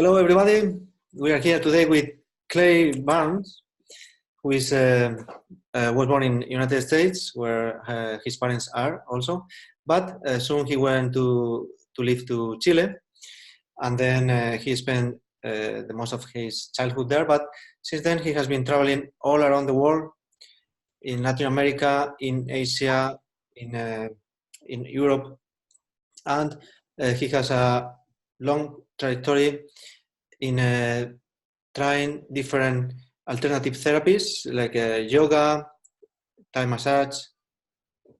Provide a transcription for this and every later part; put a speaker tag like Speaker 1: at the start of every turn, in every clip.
Speaker 1: Hello, everybody. We are here today with Clay Barnes, who is was born in United States, where his parents are also. But soon he went to live to Chile, and then he spent the most of his childhood there. But since then, he has been traveling all around the world, in Latin America, in Asia, in Europe, and he has a long trajectory in trying different alternative therapies like yoga, Thai massage,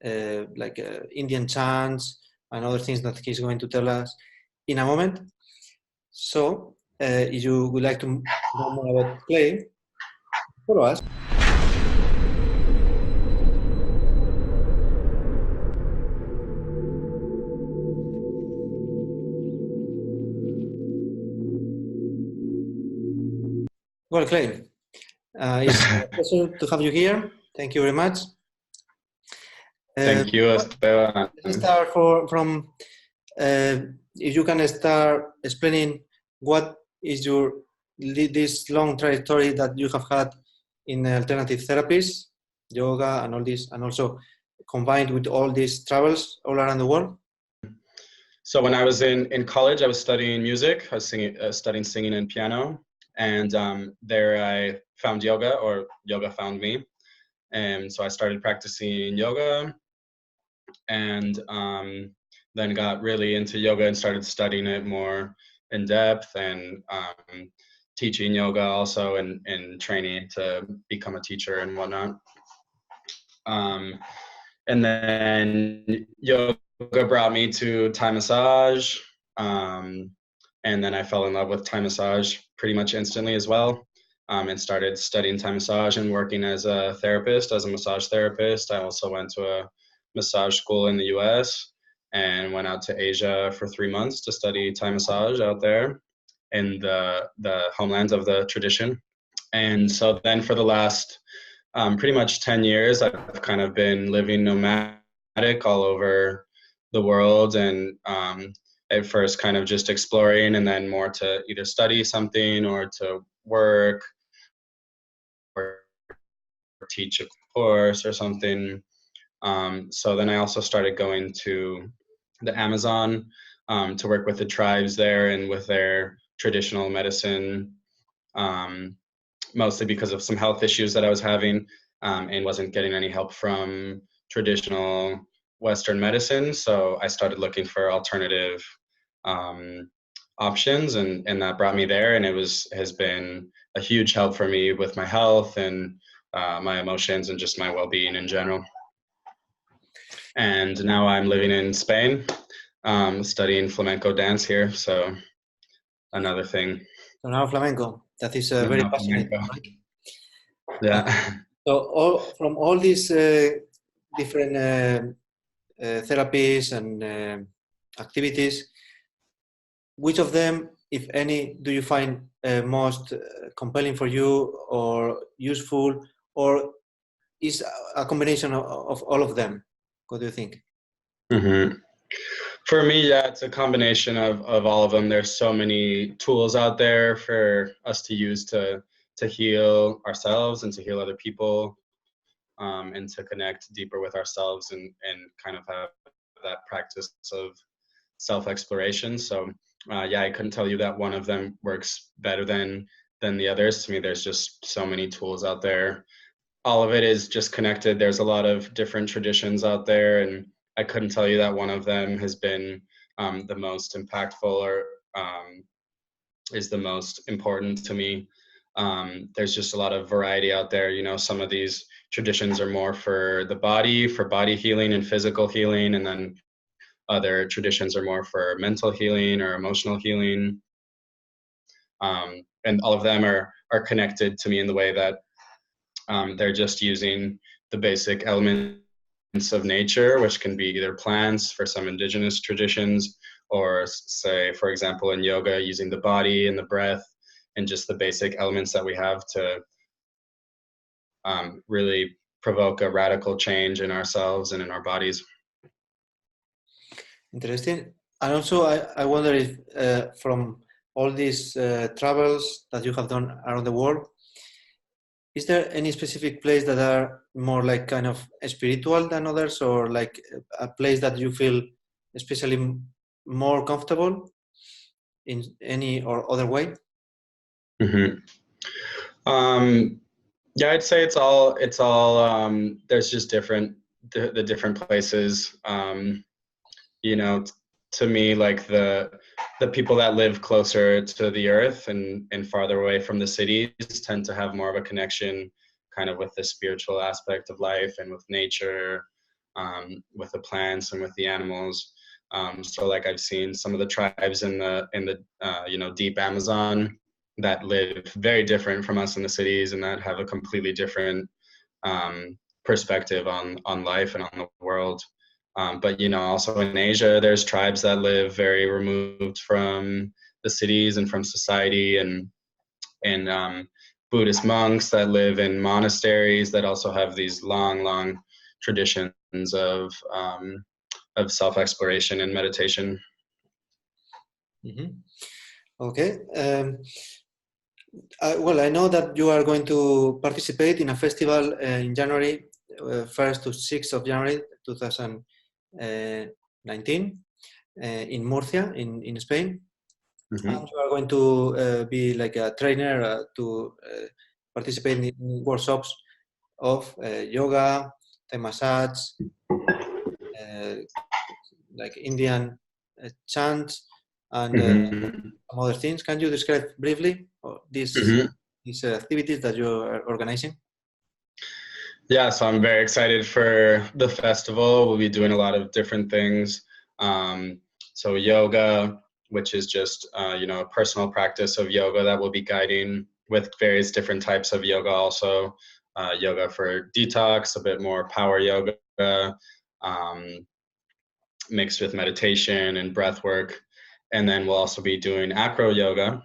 Speaker 1: Indian chants, and other things that he's going to tell us in a moment. So, if you would like to know more about Clay, follow us. Well, Clay, it's a pleasure to have you here. Thank you very much.
Speaker 2: Thank you, Esteban.
Speaker 1: Let's start from if you can start explaining what is this long trajectory that you have had in alternative therapies, yoga, and all this, and also combined with all these travels all around the world.
Speaker 2: So when I was in college, I was studying music. I was studying singing and piano. And there I found yoga, or yoga found me. And so I started practicing yoga, and then got really into yoga and started studying it more in depth, and teaching yoga also, and training to become a teacher and whatnot. And then yoga brought me to Thai massage. And then I fell in love with Thai massage pretty much instantly as well, and started studying Thai massage and working as a therapist, as a massage therapist. I also went to a massage school in the US and went out to Asia for 3 months to study Thai massage out there in the homeland of the tradition. And so then for the last pretty much 10 years, I've kind of been living nomadic all over the world, and at first kind of just exploring, and then more to either study something or to work or teach a course or something. So then I also started going to the Amazon to work with the tribes there and with their traditional medicine, mostly because of some health issues that I was having, and wasn't getting any help from traditional Western medicine. So I started looking for alternative options, and that brought me there, and it has been a huge help for me with my health and my emotions and just my well-being in general. And now I'm living in Spain, studying flamenco dance here, so another thing.
Speaker 1: So now flamenco, that is very fascinating, right?
Speaker 2: Yeah.
Speaker 1: So from all these different therapies and activities, which of them, if any, do you find most compelling for you or useful, or is a combination of all of them? What do you think?
Speaker 2: Mm-hmm. For me, yeah, it's a combination of all of them. There's so many tools out there for us to use to heal ourselves and to heal other people, and to connect deeper with ourselves and kind of have that practice of self-exploration. So yeah, I couldn't tell you that one of them works better than the others. To me, there's just so many tools out there. All of it is just connected. There's a lot of different traditions out there, and I couldn't tell you that one of them has been the most impactful or is the most important to me. There's just a lot of variety out there. You know, some of these traditions are more for the body, for body healing and physical healing, and then other traditions are more for mental healing or emotional healing. And all of them are connected to me in the way that they're just using the basic elements of nature, which can be either plants for some indigenous traditions, or say, for example, in yoga, using the body and the breath and just the basic elements that we have to really provoke a radical change in ourselves and in our bodies.
Speaker 1: Interesting. And also, I wonder if from all these travels that you have done around the world, is there any specific place that are more like kind of spiritual than others, or like a place that you feel especially more comfortable in any or other way?
Speaker 2: Mm-hmm. Yeah, I'd say it's all there's just the different places. You know, to me, like the people that live closer to the earth and farther away from the cities tend to have more of a connection kind of with the spiritual aspect of life and with nature, with the plants and with the animals. So like I've seen some of the tribes in the you know, deep Amazon that live very different from us in the cities and that have a completely different perspective on life and on the world. But, you know, also in Asia, there's tribes that live very removed from the cities and from society, and Buddhist monks that live in monasteries that also have these long traditions of self-exploration and meditation.
Speaker 1: Mm-hmm. Okay. Well, I know that you are going to participate in a festival in January, 1st to 6th of January 2019 in Murcia, in Spain.
Speaker 2: Mm-hmm.
Speaker 1: And you are going to be like a trainer to participate in workshops of yoga, Thai massage, like Indian chants, and
Speaker 2: Mm-hmm.
Speaker 1: some other things. Can you describe briefly
Speaker 2: Mm-hmm.
Speaker 1: these activities that you are organizing?
Speaker 2: Yeah, so I'm very excited for the festival. We'll be doing a lot of different things. So yoga, which is just you know, a personal practice of yoga that we'll be guiding with various different types of yoga. Also, yoga for detox, a bit more power yoga, mixed with meditation and breath work. And then we'll also be doing acro-yoga,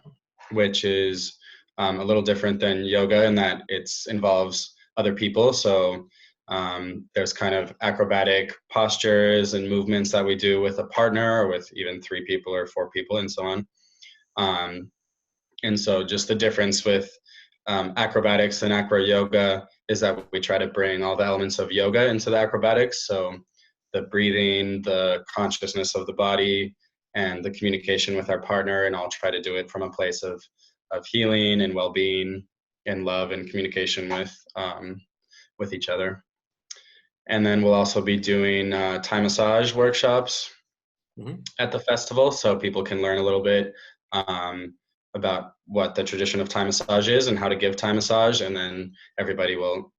Speaker 2: which is a little different than yoga in that it involves other people. So there's kind of acrobatic postures and movements that we do with a partner or with even 3 people or 4 people and so on. And so just the difference with acrobatics and acro-yoga is that we try to bring all the elements of yoga into the acrobatics. So the breathing, the consciousness of the body, and the communication with our partner, and I'll try to do it from a place of healing and well-being and love and communication with each other. And then we'll also be doing Thai massage workshops at the festival, so people can learn a little bit about what the tradition of Thai massage is and how to give Thai massage, and then everybody will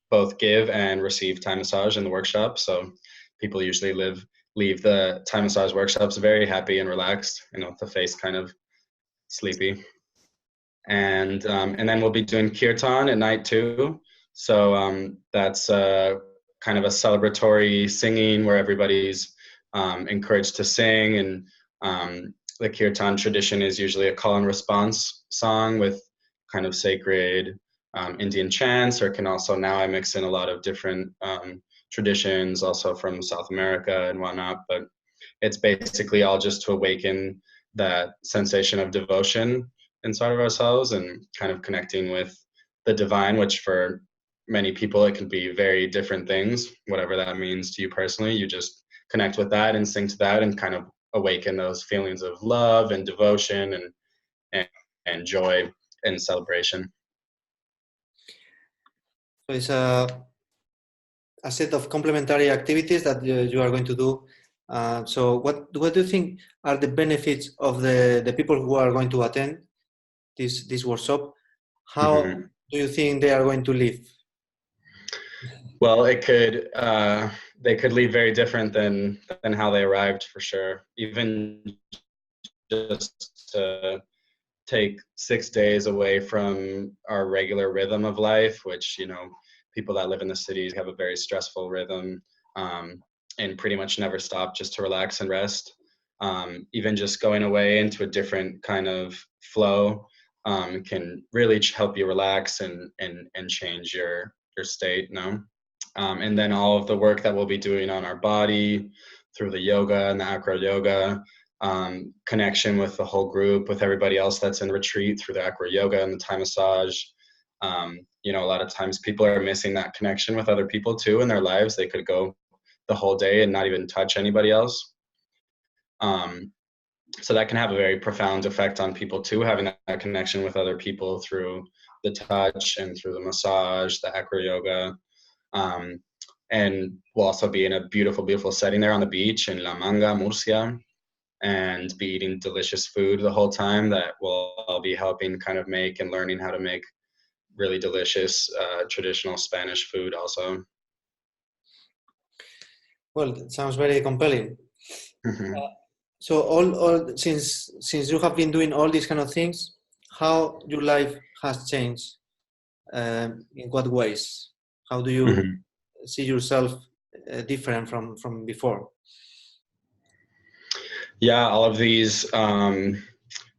Speaker 2: both give and receive Thai massage in the workshop. So people usually leave the Thai massage workshops very happy and relaxed, you know, with the face kind of sleepy. And then we'll be doing kirtan at night too. So that's kind of a celebratory singing where everybody's encouraged to sing, and the kirtan tradition is usually a call and response song with kind of sacred Indian chants, or can also, now I mix in a lot of different traditions also from South America and whatnot, but it's basically all just to awaken that sensation of devotion inside of ourselves and kind of connecting with the divine, which for many people it can be very different things, whatever that means to you personally. You just connect with that and sing to that and kind of awaken those feelings of love and devotion and joy and celebration.
Speaker 1: So it's a set of complementary activities that you are going to do. So what do you think are the benefits of the people who are going to attend this workshop? How do you think they are going to live?
Speaker 2: Well, they could leave very different than how they arrived, for sure. Even just to take 6 days away from our regular rhythm of life, which, you know, people that live in the cities have a very stressful rhythm, and pretty much never stop just to relax and rest. Even just going away into a different kind of flow can really help you relax and change your state, you know? And then all of the work that we'll be doing on our body through the yoga and the acro yoga connection with the whole group, with everybody else that's in retreat through the acro-yoga and the Thai massage. You know, a lot of times people are missing that connection with other people too in their lives. They could go the whole day and not even touch anybody else. So that can have a very profound effect on people too, having that connection with other people through the touch and through the massage, the acro-yoga. And we'll also be in a beautiful, beautiful setting there on the beach in La Manga, Murcia, and be eating delicious food the whole time that will all be helping kind of make and learning how to make really delicious traditional Spanish food also.
Speaker 1: Well, it sounds very compelling.
Speaker 2: Mm-hmm.
Speaker 1: So all since you have been doing all these kind of things, how your life has changed? In what ways? How do you see yourself different from before?
Speaker 2: Yeah, all of these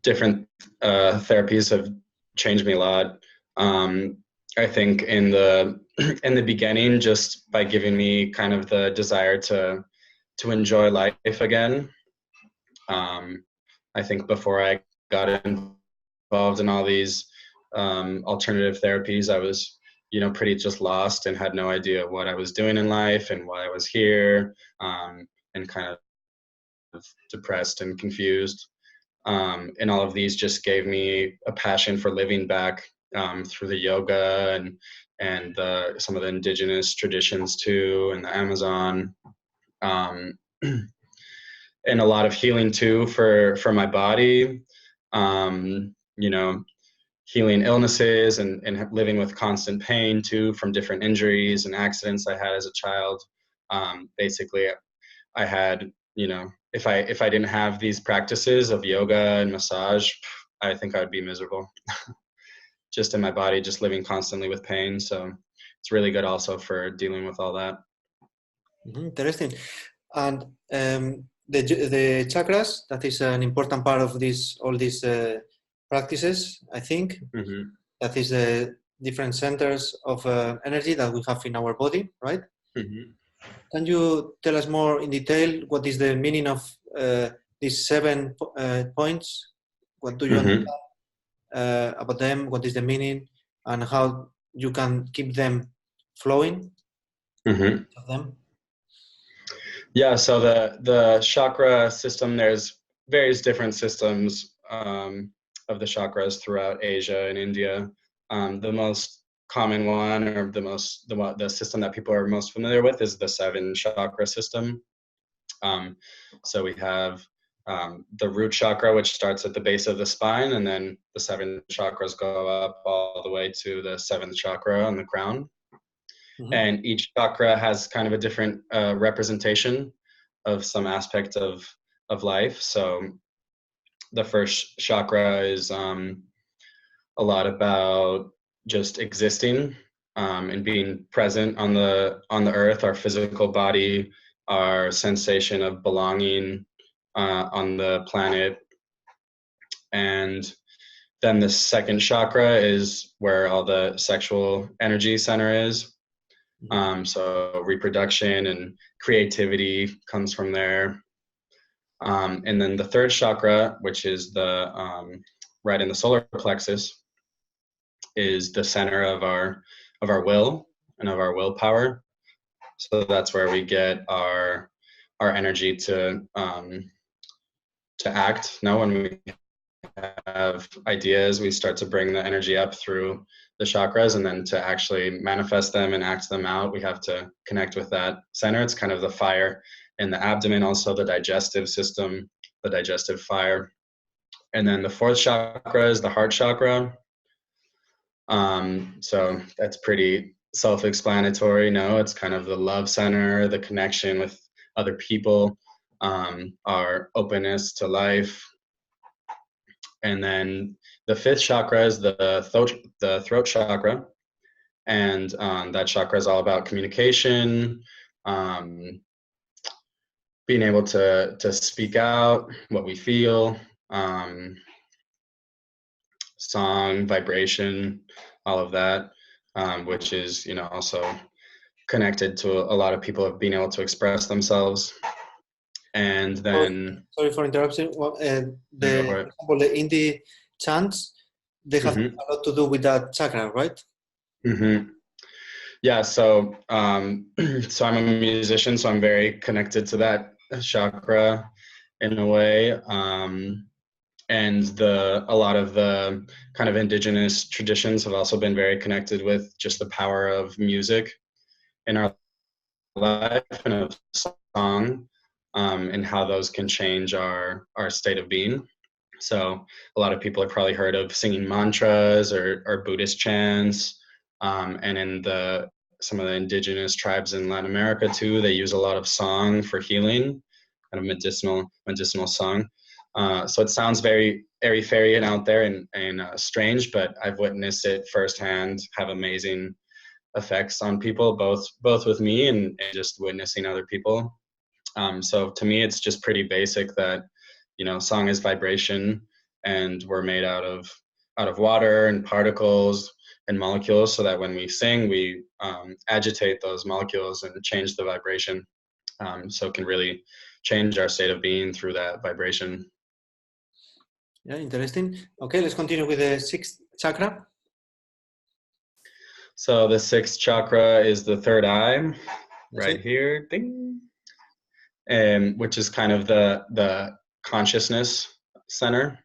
Speaker 2: different therapies have changed me a lot. I think in the beginning, just by giving me kind of the desire to enjoy life again. I think before I got involved in all these alternative therapies, I was, you know, pretty just lost and had no idea what I was doing in life and why I was here, and kind of depressed and confused. And all of these just gave me a passion for living back through the yoga and some of the indigenous traditions too, and the Amazon, and a lot of healing too for my body. You know, healing illnesses and living with constant pain too from different injuries and accidents I had as a child. Basically, I had, you know, if I didn't have these practices of yoga and massage, I think I would be miserable. Just in my body, just living constantly with pain. So it's really good also for dealing with all that.
Speaker 1: Interesting. And the chakras, that is an important part of all these practices, I think.
Speaker 2: Mm-hmm.
Speaker 1: That is the different centers of energy that we have in our body, right?
Speaker 2: Mm-hmm.
Speaker 1: Can you tell us more in detail what is the meaning of these 7 points? What do you understand about them? What is the meaning, and how you can keep them flowing?
Speaker 2: Mm-hmm.
Speaker 1: Of them?
Speaker 2: Yeah, so the chakra system, there's various different systems of the chakras throughout Asia and India. The most common one, or the system that people are most familiar with, is the 7 chakra system. So we have the root chakra, which starts at the base of the spine, and then the 7 chakras go up all the way to the 7th chakra on the crown. Mm-hmm. And each chakra has kind of a different representation of some aspect of life. So the first chakra is a lot about just existing and being present on the earth, our physical body, our sensation of belonging on the planet. And then the 2nd chakra is where all the sexual energy center is. So reproduction and creativity comes from there. And then the 3rd chakra, which is the right in the solar plexus, is the center of our will and of our willpower. So that's where we get our energy to act. Now, when we have ideas, we start to bring the energy up through the chakras, and then to actually manifest them and act them out, we have to connect with that center. It's kind of the fire in the abdomen, also the digestive system, the digestive fire. And then the 4th chakra is the heart chakra. So that's pretty self-explanatory. No, it's kind of the love center, the connection with other people, our openness to life. And then the 5th chakra is the throat chakra. And that chakra is all about communication, being able to speak out what we feel, song, vibration, all of that, which is, you know, also connected to a lot of people of being able to express themselves. And then,
Speaker 1: sorry for interrupting. Well,
Speaker 2: go for
Speaker 1: for
Speaker 2: it.
Speaker 1: example, the indie chants, they have
Speaker 2: Mm-hmm.
Speaker 1: a lot to do with that chakra, right?
Speaker 2: Mm-hmm. Yeah, so so I'm a musician, so I'm very connected to that chakra in a way. And a lot of the kind of indigenous traditions have also been very connected with just the power of music in our life and of song, and how those can change our state of being. So a lot of people have probably heard of singing mantras or Buddhist chants, and in some of the indigenous tribes in Latin America too, they use a lot of song for healing, kind of medicinal song. So it sounds very airy fairy and out there and strange, but I've witnessed it firsthand have amazing effects on people, both with me and just witnessing other people. So to me, it's just pretty basic that, you know, song is vibration, and we're made out of water and particles and molecules, so that when we sing, we agitate those molecules and change the vibration. So it can really change our state of being through that vibration.
Speaker 1: Yeah, interesting. Okay, let's continue with the sixth chakra.
Speaker 2: So the sixth chakra is the third eye, right
Speaker 1: it.
Speaker 2: here, ding, which is kind of the consciousness center.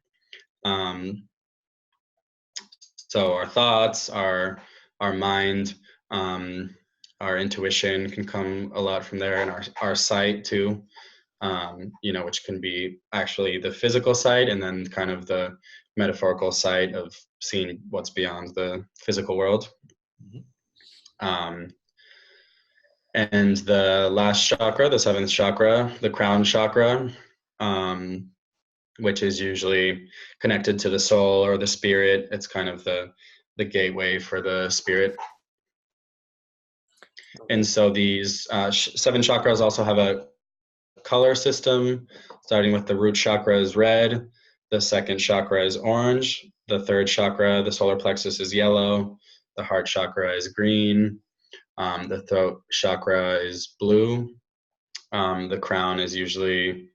Speaker 2: So our thoughts, our mind, our intuition can come a lot from there, and our sight too. You know, which can be actually the physical sight, and then kind of the metaphorical sight of seeing what's beyond the physical world. And the last chakra, the seventh chakra, the crown chakra, which is usually connected to the soul or the spirit. It's kind of the gateway for the spirit. And so these 7 chakras also have a color system, starting with the root chakra is red, the second chakra is orange, the third chakra, the solar plexus, is yellow, the heart chakra is green, the throat chakra is blue, the crown is usually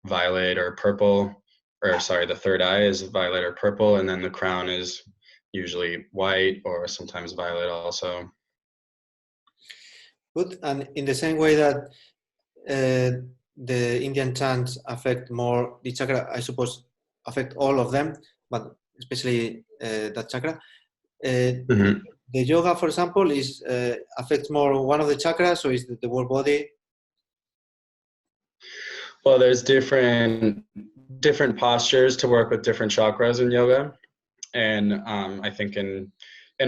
Speaker 2: violet or purple, or sorry, the third eye is violet or purple, and then the crown is usually white or sometimes violet also.
Speaker 1: Good. And in the same way that the Indian chants affect more the chakra, I suppose, affect all of them, but especially that chakra. The yoga, for example, is affects more one of the chakras, so is the whole body.
Speaker 2: Well, there's different postures to work with different chakras in yoga, and I think in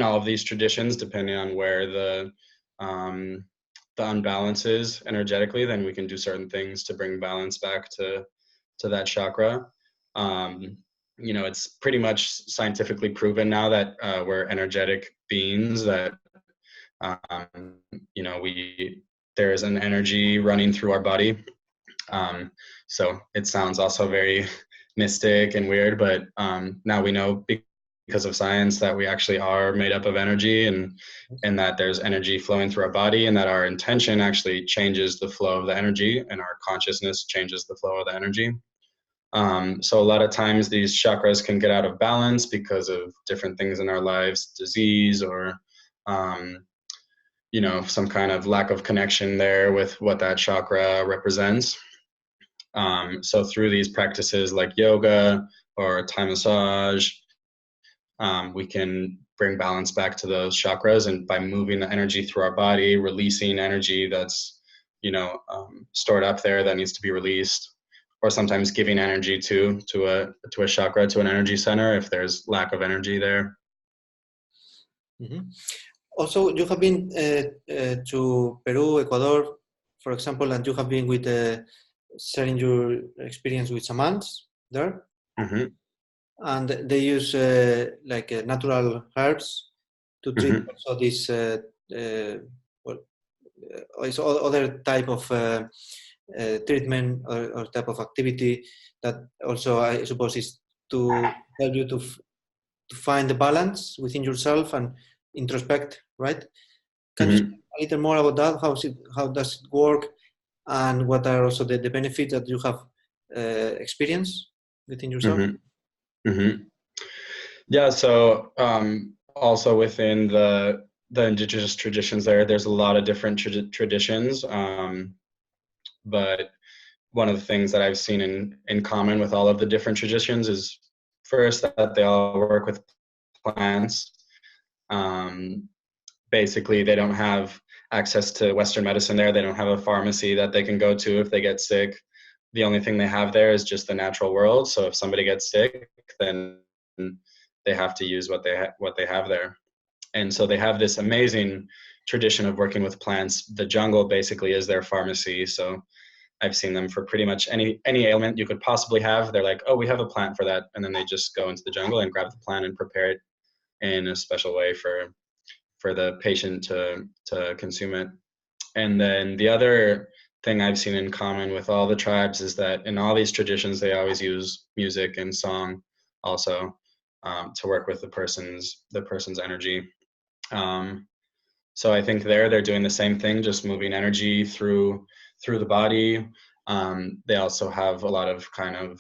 Speaker 2: all of these traditions, depending on where the unbalance is energetically, then we can do certain things to bring balance back to that chakra. You know, it's pretty much scientifically proven now that we're energetic beings, that you know, there is an energy running through our body. So it sounds also very mystic and weird, but now we know because of science that we actually are made up of energy, and that there's energy flowing through our body, and that our intention actually changes the flow of the energy, and our consciousness changes the flow of the energy. So a lot of times these chakras can get out of balance because of different things in our lives, disease, or you know, some kind of lack of connection there with what that chakra represents. So through these practices like yoga or Thai massage, we can bring balance back to those chakras, and by moving the energy through our body, releasing energy that's, you know, stored up there that needs to be released, or sometimes giving energy to a chakra, to an energy center if there's lack of energy there.
Speaker 1: Mm-hmm. Also, you have been to Peru, Ecuador, for example, and you have been with sharing your experience with shamans there.
Speaker 2: Mm-hmm.
Speaker 1: And they use like natural herbs to treat also this it's other type of treatment or type of activity that also I suppose is to help you to find the balance within yourself and introspect, right? Can you say a little more about that? How does it work? and what are also the benefits that you have experienced within yourself?
Speaker 2: Mm-hmm. Mm-hmm. Yeah, so also within the indigenous traditions there's a lot of different traditions, but one of the things that I've seen in common with all of the different traditions is first that they all work with plants. Basically, they don't have access to Western medicine there. They don't have a pharmacy that they can go to if they get sick. The only thing they have there is just the natural world. So if somebody gets sick, then they have to use what they have there. And so they have this amazing tradition of working with plants. The jungle basically is their pharmacy. So I've seen them for pretty much any ailment you could possibly have. They're like, oh, we have a plant for that. And then they just go into the jungle and grab the plant and prepare it in a special way for the patient to consume it. And then the other thing I've seen in common with all the tribes is that in all these traditions, they always use music and song also to work with the person's energy. So I think they're doing the same thing, just moving energy through the body. They also have a lot of kind of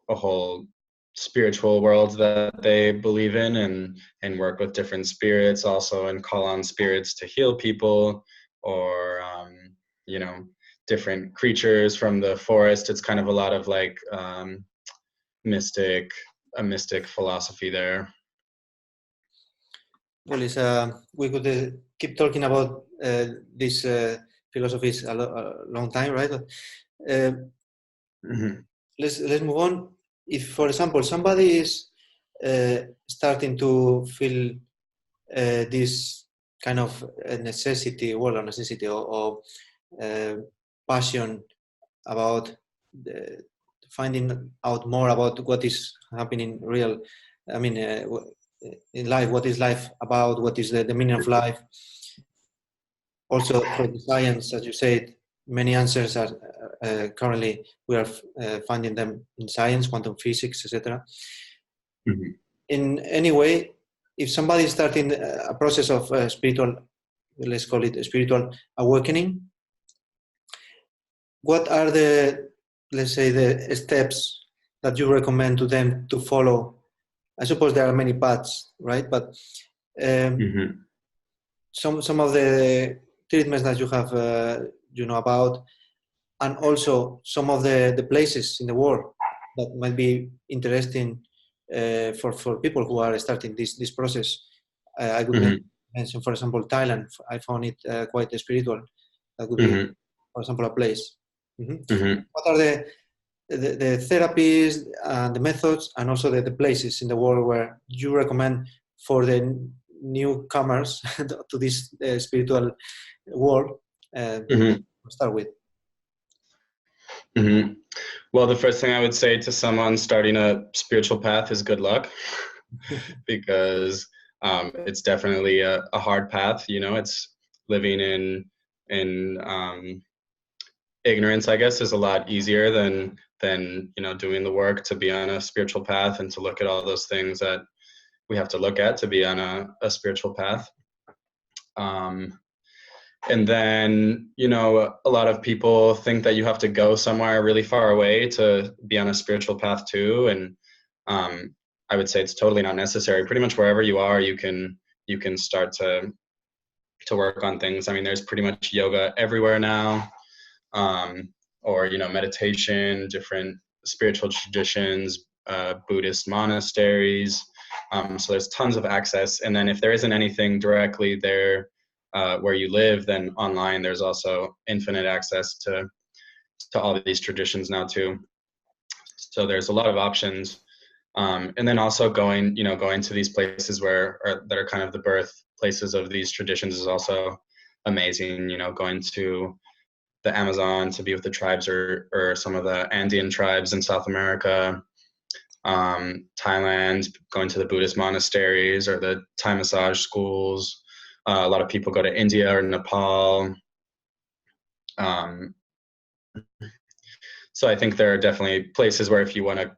Speaker 2: a whole spiritual world that they believe in, and work with different spirits also, and call on spirits to heal people, or you know, different creatures from the forest. It's kind of a lot of like mystic philosophy there.
Speaker 1: Well, we could keep talking about these philosophies a long time, right?
Speaker 2: Mm-hmm.
Speaker 1: Let's move on. If, for example, somebody is starting to feel this kind of necessity, or passion about finding out more about what is happening real, I mean, in life, what is life about, what is the meaning of life. Also, for the science, as you said, many answers are currently, we are finding them in science, quantum physics, etc.
Speaker 2: Mm-hmm.
Speaker 1: In any way, if somebody is starting a process of spiritual, let's call it a spiritual awakening, what are let's say, the steps that you recommend to them to follow? I suppose there are many paths, right? But
Speaker 2: Mm-hmm.
Speaker 1: some of the treatments that you have, about, and also some of the places in the world that might be interesting for people who are starting this process. I would
Speaker 2: Mm-hmm.
Speaker 1: mention, for example, Thailand. I found it quite spiritual. That would be,
Speaker 2: Mm-hmm.
Speaker 1: for example, a place. Mm-hmm.
Speaker 2: Mm-hmm.
Speaker 1: What are the therapies and the methods, and also the places in the world where you recommend for the newcomers to this spiritual world
Speaker 2: Mm-hmm.
Speaker 1: to start with?
Speaker 2: Mm-hmm. Well, the first thing I would say to someone starting a spiritual path is good luck, because it's definitely a hard path. You know, it's living in ignorance, I guess, is a lot easier than doing the work to be on a spiritual path, and to look at all those things that we have to look at to be on a spiritual path. And then, a lot of people think that you have to go somewhere really far away to be on a spiritual path too. And I would say it's totally not necessary. Pretty much wherever you are, you can start to work on things. I mean, there's pretty much yoga everywhere now, or meditation, different spiritual traditions, Buddhist monasteries. So there's tons of access. And then if there isn't anything directly there where you live, then online there's also infinite access to all of these traditions now too. So there's a lot of options. And then also going to these places that are kind of the birth places of these traditions is also amazing. Going to the Amazon to be with the tribes, or some of the Andean tribes in South America, Thailand, going to the Buddhist monasteries or the Thai massage schools. A lot of people go to India or Nepal. So I think there are definitely places where if you want to,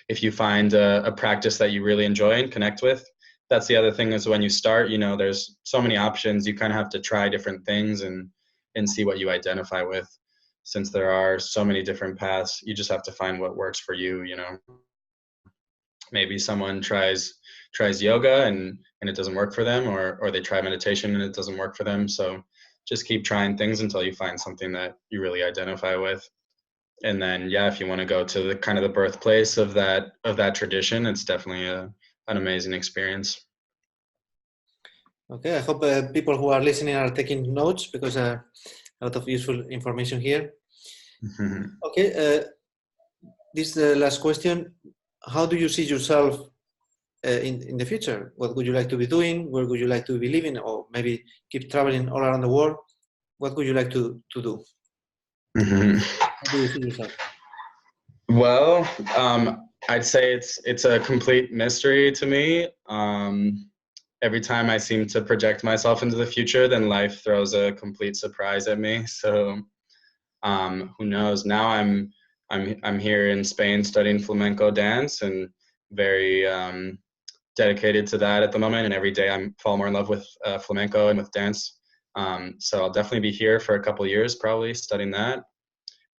Speaker 2: if you find a practice that you really enjoy and connect with, that's the other thing is when you start, there's so many options. You kind of have to try different things and and see what you identify with. Since there are so many different paths, you just have to find what works for you, you know. Maybe someone tries yoga and it doesn't work for them, or they try meditation and it doesn't work for them. So just keep trying things until you find something that you really identify with. And then, yeah, if you want to go to the kind of the birthplace of that tradition, it's definitely an amazing experience.
Speaker 1: Okay, I hope people who are listening are taking notes, because a lot of useful information here. Okay, this is the last question. How do you see yourself in the future? What would you like to be doing? Where would you like to be living? Or maybe keep traveling all around the world? What would you like to do? How do you see yourself?
Speaker 2: Well, I'd say it's a complete mystery to me. Every time I seem to project myself into the future, then life throws a complete surprise at me. So who knows? Now I'm here in Spain studying flamenco dance, and very dedicated to that at the moment. And every day I fall more in love with flamenco and with dance. So I'll definitely be here for a couple years, probably studying that.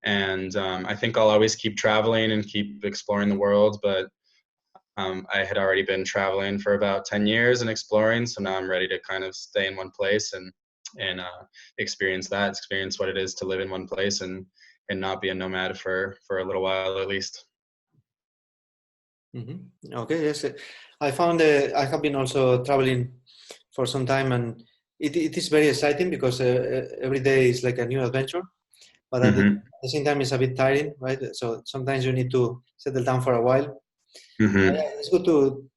Speaker 2: And I think I'll always keep traveling and keep exploring the world. But I had already been traveling for about 10 years and exploring. So now I'm ready to kind of stay in one place and experience what it is to live in one place and not be a nomad for a little while at least.
Speaker 1: Mm-hmm. Okay, yes. I found I have been also traveling for some time, and it is very exciting, because every day is like a new adventure. But at the same time, it's a bit tiring, right? So sometimes you need to settle down for a while. It's good to,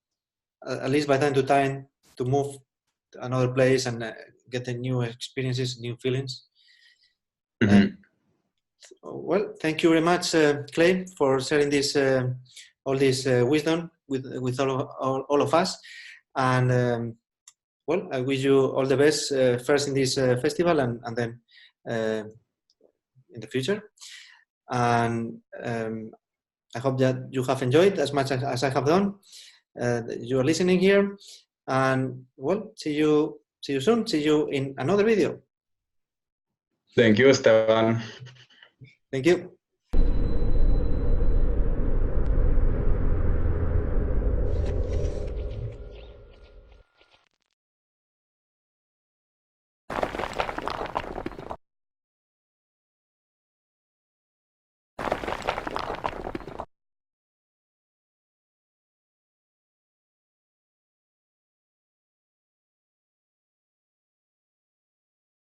Speaker 1: at least by time to time, to move to another place and get the new experiences, new feelings. Well, thank you very much, Clay, for sharing this all this wisdom with all of us. And well, I wish you all the best, first in this festival, and then in the future. And I hope that you have enjoyed as much as I have done. You are listening here, and well, see you soon. See you in another video.
Speaker 2: Thank you, Esteban.
Speaker 1: Thank you.